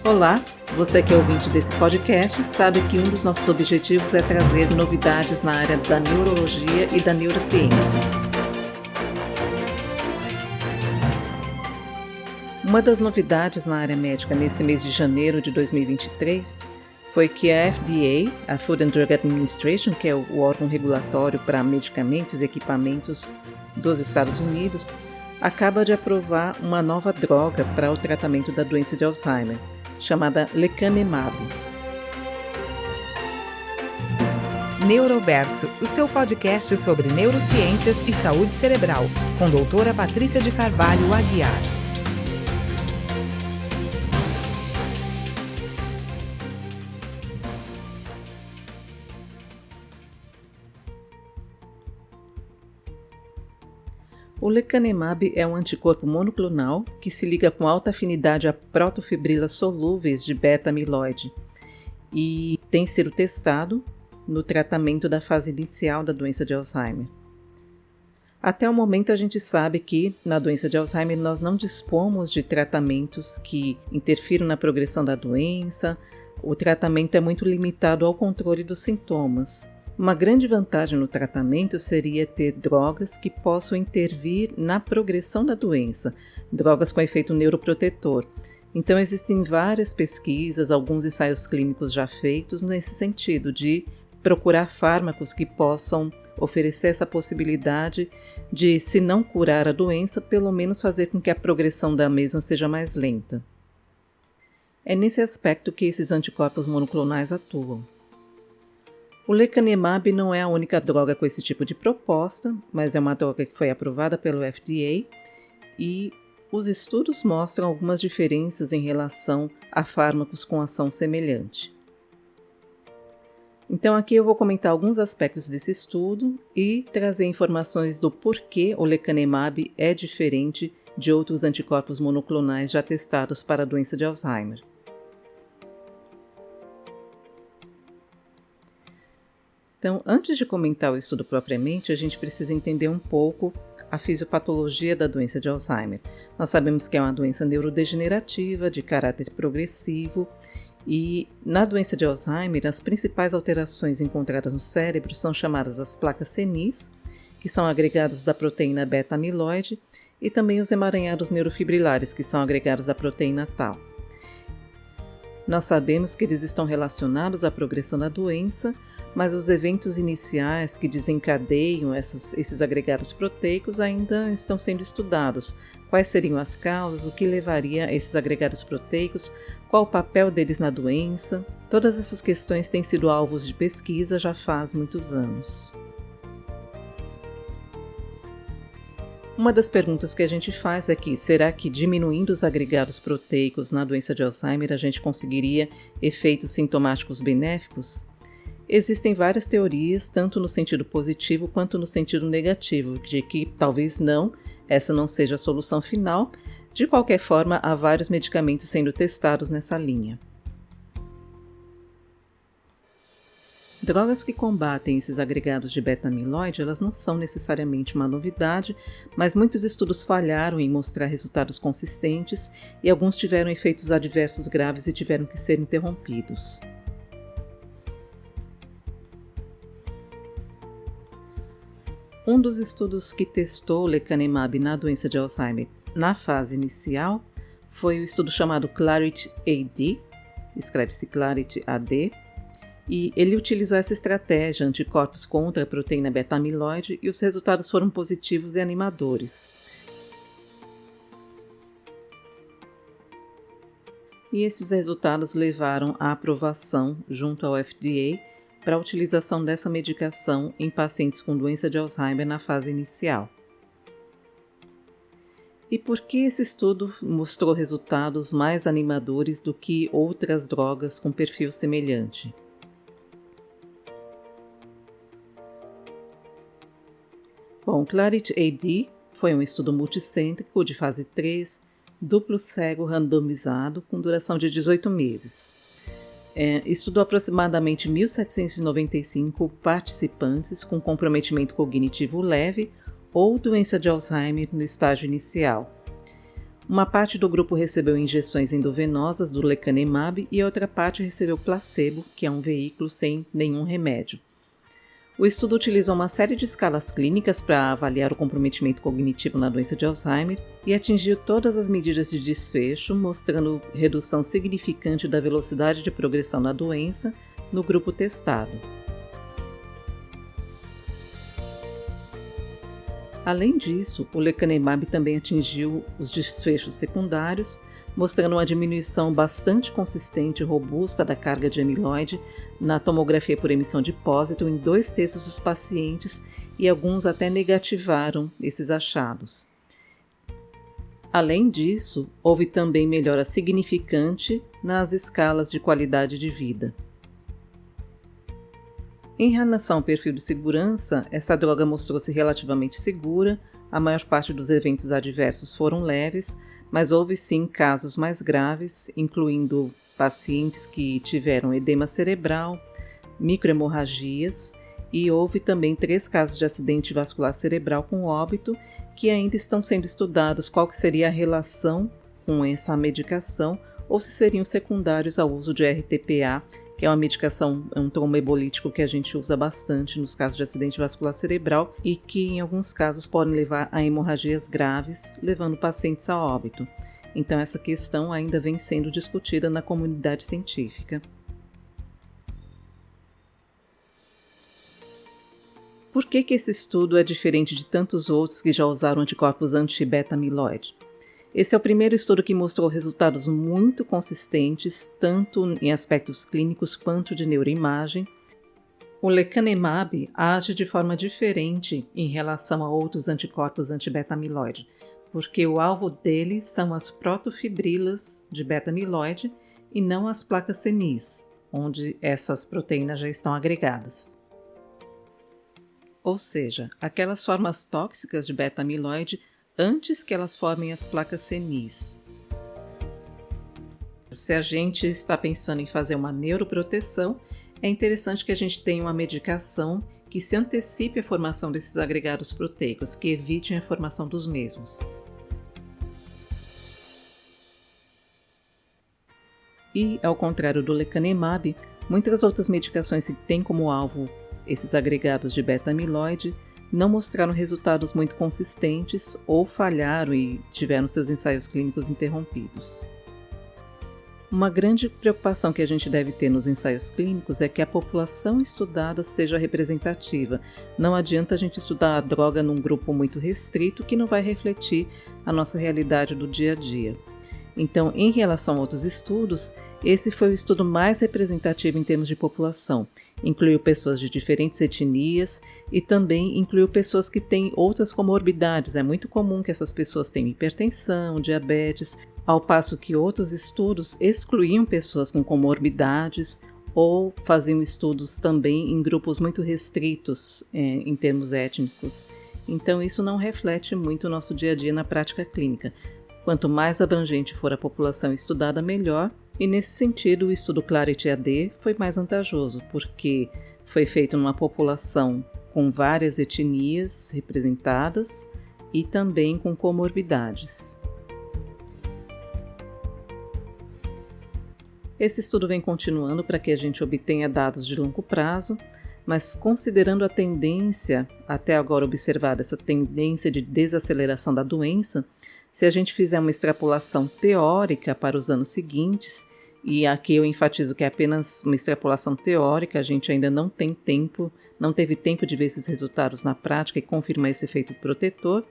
Olá, você que é ouvinte desse podcast sabe que um dos nossos objetivos é trazer novidades na área da neurologia e da neurociência. Uma das novidades na área médica nesse mês de janeiro de 2023 foi que a FDA, a Food and Drug Administration, que é o órgão regulatório para medicamentos e equipamentos dos Estados Unidos, acaba de aprovar uma nova droga para o tratamento da doença de Alzheimer, chamada lecanemab. Neuroverso, o seu podcast sobre neurociências e saúde cerebral, com doutora Patrícia de Carvalho Aguiar. O lecanemab é um anticorpo monoclonal que se liga com alta afinidade a protofibrilas solúveis de beta-amiloide e tem sido testado no tratamento da fase inicial da doença de Alzheimer. Até o momento a gente sabe que na doença de Alzheimer nós não dispomos de tratamentos que interfiram na progressão da doença, o tratamento é muito limitado ao controle dos sintomas. Uma grande vantagem no tratamento seria ter drogas que possam intervir na progressão da doença, drogas com efeito neuroprotetor. Então existem várias pesquisas, alguns ensaios clínicos já feitos nesse sentido, de procurar fármacos que possam oferecer essa possibilidade de, se não curar a doença, pelo menos fazer com que a progressão da mesma seja mais lenta. É nesse aspecto que esses anticorpos monoclonais atuam. O lecanemab não é a única droga com esse tipo de proposta, mas é uma droga que foi aprovada pelo FDA e os estudos mostram algumas diferenças em relação a fármacos com ação semelhante. Então aqui eu vou comentar alguns aspectos desse estudo e trazer informações do porquê o lecanemab é diferente de outros anticorpos monoclonais já testados para a doença de Alzheimer. Então, antes de comentar o estudo propriamente, a gente precisa entender um pouco a fisiopatologia da doença de Alzheimer. Nós sabemos que é uma doença neurodegenerativa, de caráter progressivo, e na doença de Alzheimer, as principais alterações encontradas no cérebro são chamadas as placas senis, que são agregados da proteína beta-amiloide, e também os emaranhados neurofibrilares, que são agregados da proteína tau. Nós sabemos que eles estão relacionados à progressão da doença, mas os eventos iniciais que desencadeiam esses agregados proteicos ainda estão sendo estudados. Quais seriam as causas, o que levaria a esses agregados proteicos, qual o papel deles na doença? Todas essas questões têm sido alvos de pesquisa já faz muitos anos. Uma das perguntas que a gente faz é que, será que diminuindo os agregados proteicos na doença de Alzheimer a gente conseguiria efeitos sintomáticos benéficos? Existem várias teorias, tanto no sentido positivo quanto no sentido negativo, de que talvez não, essa não seja a solução final. De qualquer forma, há vários medicamentos sendo testados nessa linha. Drogas que combatem esses agregados de beta-amiloide, elas não são necessariamente uma novidade, mas muitos estudos falharam em mostrar resultados consistentes e alguns tiveram efeitos adversos graves e tiveram que ser interrompidos. Um dos estudos que testou o lecanemab na doença de Alzheimer na fase inicial foi o estudo chamado Clarity-AD, escreve-se Clarity-AD, e ele utilizou essa estratégia, anticorpos contra a proteína beta-amiloide, e os resultados foram positivos e animadores. E esses resultados levaram à aprovação junto ao FDA para a utilização dessa medicação em pacientes com doença de Alzheimer na fase inicial. E por que esse estudo mostrou resultados mais animadores do que outras drogas com perfil semelhante? Bom, Clarity-AD foi um estudo multicêntrico de fase 3, duplo cego randomizado com duração de 18 meses. Estudou aproximadamente 1.795 participantes com comprometimento cognitivo leve ou doença de Alzheimer no estágio inicial. Uma parte do grupo recebeu injeções endovenosas do lecanemab e outra parte recebeu placebo, que é um veículo sem nenhum remédio. O estudo utilizou uma série de escalas clínicas para avaliar o comprometimento cognitivo na doença de Alzheimer e atingiu todas as medidas de desfecho, mostrando redução significante da velocidade de progressão da doença no grupo testado. Além disso, o lecanemab também atingiu os desfechos secundários, mostrando uma diminuição bastante consistente e robusta da carga de amiloide na tomografia por emissão de pósito em 2/3 dos pacientes e alguns até negativaram esses achados. Além disso, houve também melhora significante nas escalas de qualidade de vida. Em relação ao perfil de segurança, essa droga mostrou-se relativamente segura, a maior parte dos eventos adversos foram leves, mas houve sim casos mais graves, incluindo pacientes que tiveram edema cerebral, microhemorragias e houve também 3 casos de acidente vascular cerebral com óbito que ainda estão sendo estudados qual que seria a relação com essa medicação ou se seriam secundários ao uso de RTPA, que é uma medicação, um tromboembolítico que a gente usa bastante nos casos de acidente vascular cerebral e que em alguns casos podem levar a hemorragias graves, levando pacientes a óbito. Então essa questão ainda vem sendo discutida na comunidade científica. Por que esse estudo é diferente de tantos outros que já usaram anticorpos anti-beta-amiloide? Esse é o primeiro estudo que mostrou resultados muito consistentes, tanto em aspectos clínicos quanto de neuroimagem. O lecanemab age de forma diferente em relação a outros anticorpos anti-beta-amiloide, porque o alvo dele são as protofibrilas de beta-amiloide e não as placas senis, onde essas proteínas já estão agregadas. Ou seja, aquelas formas tóxicas de beta-amiloide antes que elas formem as placas senis. Se a gente está pensando em fazer uma neuroproteção, é interessante que a gente tenha uma medicação que se antecipe a formação desses agregados proteicos, que evitem a formação dos mesmos. E, ao contrário do lecanemab, muitas outras medicações que têm como alvo esses agregados de beta-amiloide não mostraram resultados muito consistentes ou falharam e tiveram seus ensaios clínicos interrompidos. Uma grande preocupação que a gente deve ter nos ensaios clínicos é que a população estudada seja representativa. Não adianta a gente estudar a droga num grupo muito restrito que não vai refletir a nossa realidade do dia a dia. Então, em relação a outros estudos, esse foi o estudo mais representativo em termos de população. Incluiu pessoas de diferentes etnias e também incluiu pessoas que têm outras comorbidades. É muito comum que essas pessoas tenham hipertensão, diabetes, ao passo que outros estudos excluíam pessoas com comorbidades ou faziam estudos também em grupos muito restritos em termos étnicos. Então, isso não reflete muito o nosso dia a dia na prática clínica. Quanto mais abrangente for a população estudada, melhor. E nesse sentido, o estudo Clarity-AD foi mais vantajoso, porque foi feito numa população com várias etnias representadas e também com comorbidades. Esse estudo vem continuando para que a gente obtenha dados de longo prazo, mas considerando a tendência, até agora observada, essa tendência de desaceleração da doença, se a gente fizer uma extrapolação teórica para os anos seguintes, e aqui eu enfatizo que é apenas uma extrapolação teórica, a gente ainda não teve tempo de ver esses resultados na prática e confirmar esse efeito protetor,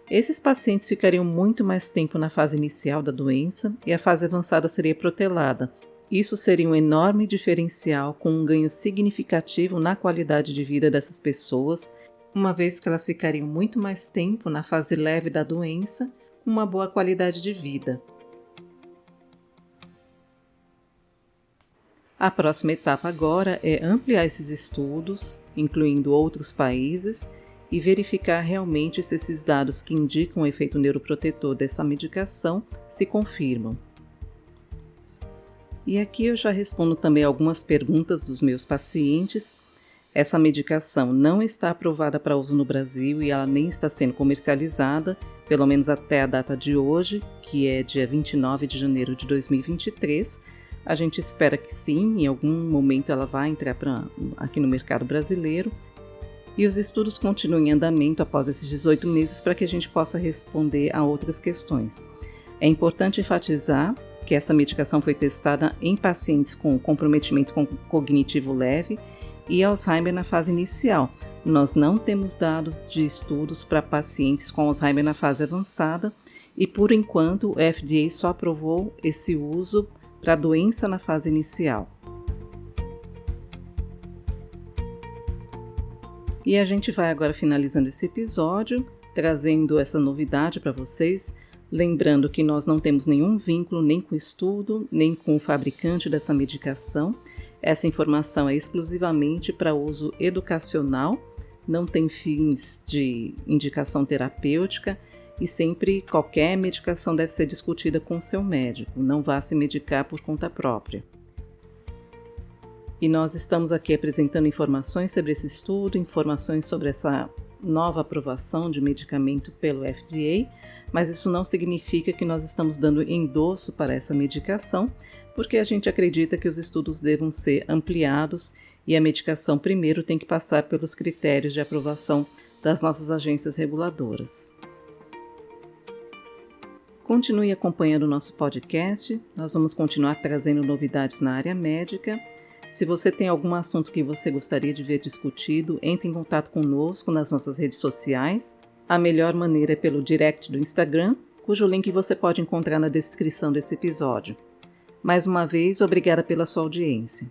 esses pacientes ficariam muito mais tempo na fase inicial da doença e a fase avançada seria protelada. Isso seria um enorme diferencial com um ganho significativo na qualidade de vida dessas pessoas, uma vez que elas ficariam muito mais tempo na fase leve da doença, com uma boa qualidade de vida. A próxima etapa agora é ampliar esses estudos, incluindo outros países, e verificar realmente se esses dados que indicam o efeito neuroprotetor dessa medicação se confirmam. E aqui eu já respondo também algumas perguntas dos meus pacientes. Essa medicação não está aprovada para uso no Brasil e ela nem está sendo comercializada, pelo menos até a data de hoje, que é dia 29 de janeiro de 2023. A gente espera que sim, em algum momento ela vai entrar aqui no mercado brasileiro. E os estudos continuam em andamento após esses 18 meses para que a gente possa responder a outras questões. É importante enfatizar que essa medicação foi testada em pacientes com comprometimento cognitivo leve e Alzheimer na fase inicial. Nós não temos dados de estudos para pacientes com Alzheimer na fase avançada e, por enquanto, o FDA só aprovou esse uso para a doença na fase inicial. E a gente vai agora finalizando esse episódio, trazendo essa novidade para vocês, lembrando que nós não temos nenhum vínculo nem com o estudo, nem com o fabricante dessa medicação. Essa informação é exclusivamente para uso educacional, não tem fins de indicação terapêutica e sempre qualquer medicação deve ser discutida com o seu médico, não vá se medicar por conta própria. E nós estamos aqui apresentando informações sobre esse estudo, informações sobre essa nova aprovação de medicamento pelo FDA, mas isso não significa que nós estamos dando endosso para essa medicação, porque a gente acredita que os estudos devam ser ampliados e a medicação primeiro tem que passar pelos critérios de aprovação das nossas agências reguladoras. Continue acompanhando o nosso podcast, nós vamos continuar trazendo novidades na área médica. Se você tem algum assunto que você gostaria de ver discutido, entre em contato conosco nas nossas redes sociais. A melhor maneira é pelo direct do Instagram, cujo link você pode encontrar na descrição desse episódio. Mais uma vez, obrigada pela sua audiência.